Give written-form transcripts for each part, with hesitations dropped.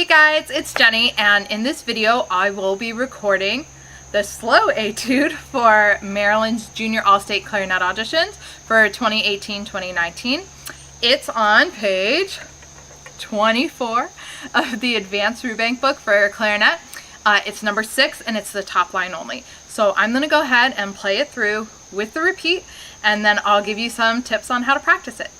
Hey guys, it's Jenny, and in this video I will be recording the slow etude for Maryland's Junior All-State Clarinet auditions for 2018-2019. It's on page 24 of the Advanced Rubank book for clarinet. It's number 6 and it's the top line only. So I'm going to go ahead and play it through with the repeat, and then I'll give you some tips on how to practice it.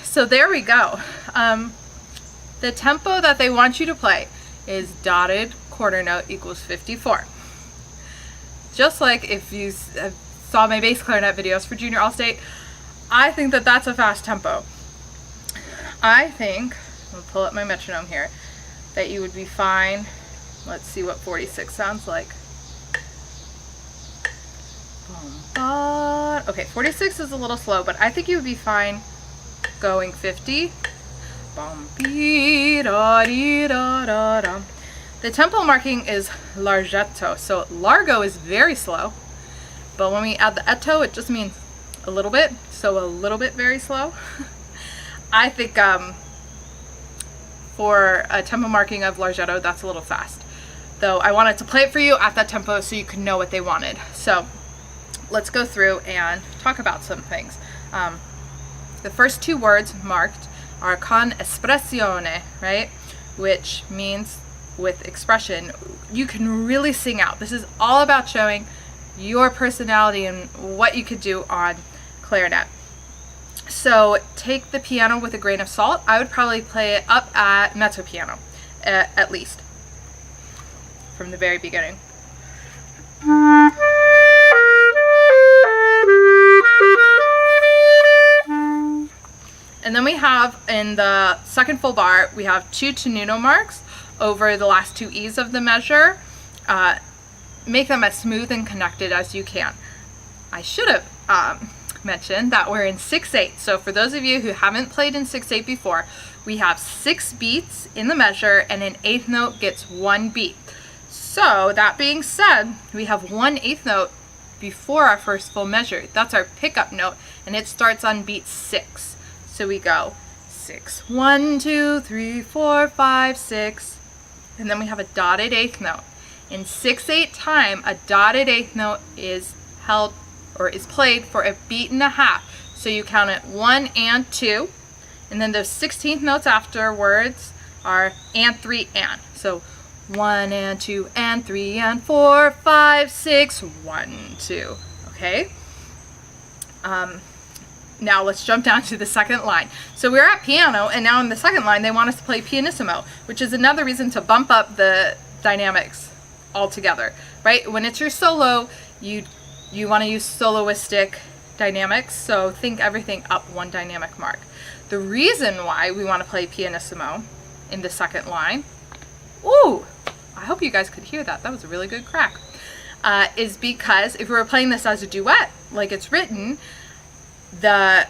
So there we go. The tempo that they want you to play is dotted quarter note equals 54. Just like if you saw my bass clarinet videos for Junior All-State, I think that that's a fast tempo. I think, I'll pull up my metronome here, that you would be fine. Let's see what 46 sounds like. Okay, 46 is a little slow, but I think you would be fine going 50. The tempo marking is larghetto, so largo is very slow, but when we add the etto, it just means a little bit, so a little bit very slow. I think for a tempo marking of larghetto, that's a little fast, though I wanted to play it for you at that tempo so you could know what they wanted. So let's go through and talk about some things. The first two words marked are con espressione, right? Which means with expression. You can really sing out. This is all about showing your personality and what you could do on clarinet. So take the piano with a grain of salt. I would probably play it up at mezzo piano, at least, from the very beginning. And then we have, in the second full bar, we have 2 tenuto marks over the last 2 E's of the measure. Make them as smooth and connected as you can. I should have mentioned that we're in 6/8. So for those of you who haven't played in 6/8 before, we have 6 beats in the measure and an 8th note gets 1 beat. So that being said, we have 1 8th note before our first full measure. That's our pickup note, and it starts on beat 6. So we go 6, 1, 2, 3, 4, 5, 6, and then we have a dotted 8th note. In 6/8 time, a dotted 8th note is held or is played for a beat and a half. So you count it 1 and 2, and then those 16th notes afterwards are and 3 and. So 1 and 2 and 3 and 4, 5, 6, 1, 2. Okay. Now let's jump down to the second line. So we're at piano, and now in the second line they want us to play pianissimo, which is another reason to bump up the dynamics altogether, right? When it's your solo, you want to use soloistic dynamics, so think everything up 1 dynamic mark. The reason why we want to play pianissimo in the second line, ooh, I hope you guys could hear that. That was a really good crack. Is because if we were playing this as a duet, like it's written, the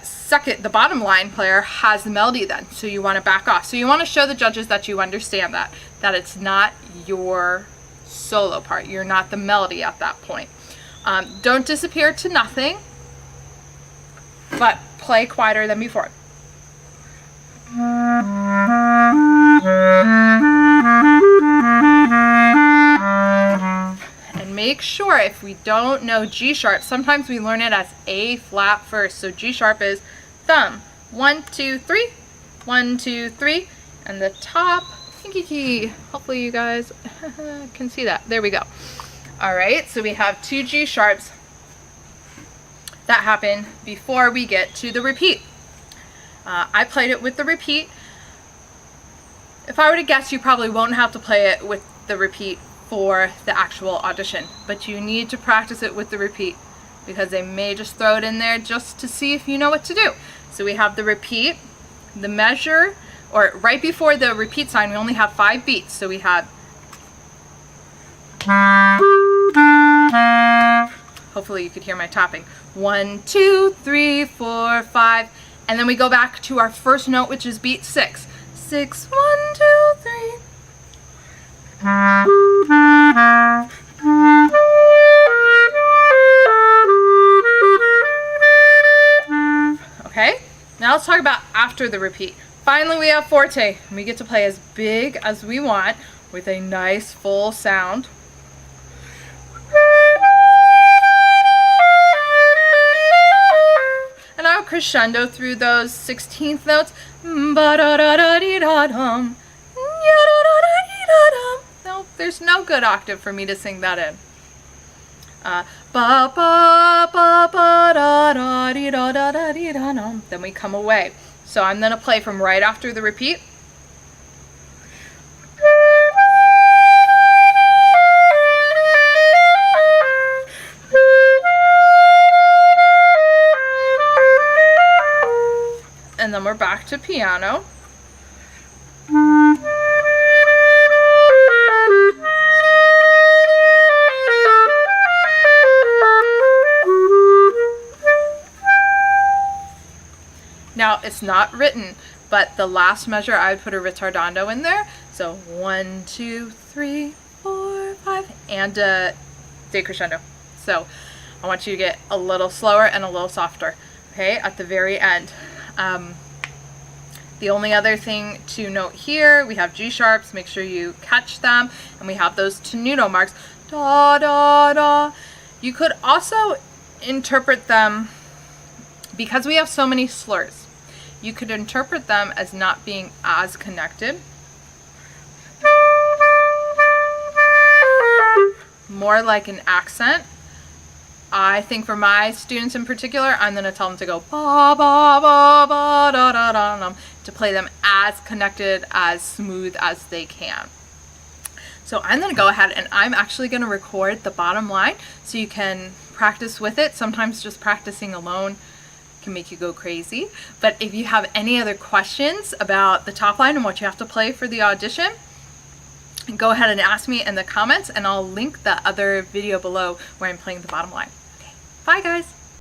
bottom line player has the melody then, so you want to back off. So you want to show the judges that you understand that it's not your solo part. You're not the melody at that point. Don't disappear to nothing, but play quieter than before. make sure, if we don't know G sharp, sometimes we learn it as A flat first. So G sharp is thumb, 1, 2, 3, 1, 2, 3, and the top pinky key. Hopefully you guys can see that. There we go. All right, so we have 2 G sharps that happen before we get to the repeat. I played it with the repeat. If I were to guess, you probably won't have to play it with the repeat for the actual audition, but you need to practice it with the repeat because they may just throw it in there just to see if you know what to do. So we have the repeat, the measure, or right before the repeat sign, we only have 5 beats. So we have, hopefully you could hear my tapping. 1, 2, 3, 4, 5, and then we go back to our first note, which is beat 6. 6, 1, 2, 3. Okay, now let's talk about after the repeat. Finally, we have forte, and we get to play as big as we want with a nice full sound. And I'll crescendo through those 16th notes. No, there's no good octave for me to sing that in. Then we come away. So I'm going to play from right after the repeat. And then we're back to piano. Now, it's not written, but the last measure, I would put a ritardando in there. So 1, 2, 3, 4, 5, and a decrescendo. So I want you to get a little slower and a little softer, okay, at the very end. The only other thing to note here, we have G sharps, make sure you catch them, and we have those tenuto marks, da, da, da. You could also interpret them, because we have so many slurs, you could interpret them as not being as connected. More like an accent. I think for my students in particular, I'm going to tell them to go ba ba ba ba da da da, to play them as connected, as smooth as they can. So I'm going to go ahead and I'm actually going to record the bottom line so you can practice with it. Sometimes just practicing alone can make you go crazy. But if you have any other questions about the top line and what you have to play for the audition, go ahead and ask me in the comments, and I'll link the other video below where I'm playing the bottom line. Okay, bye guys.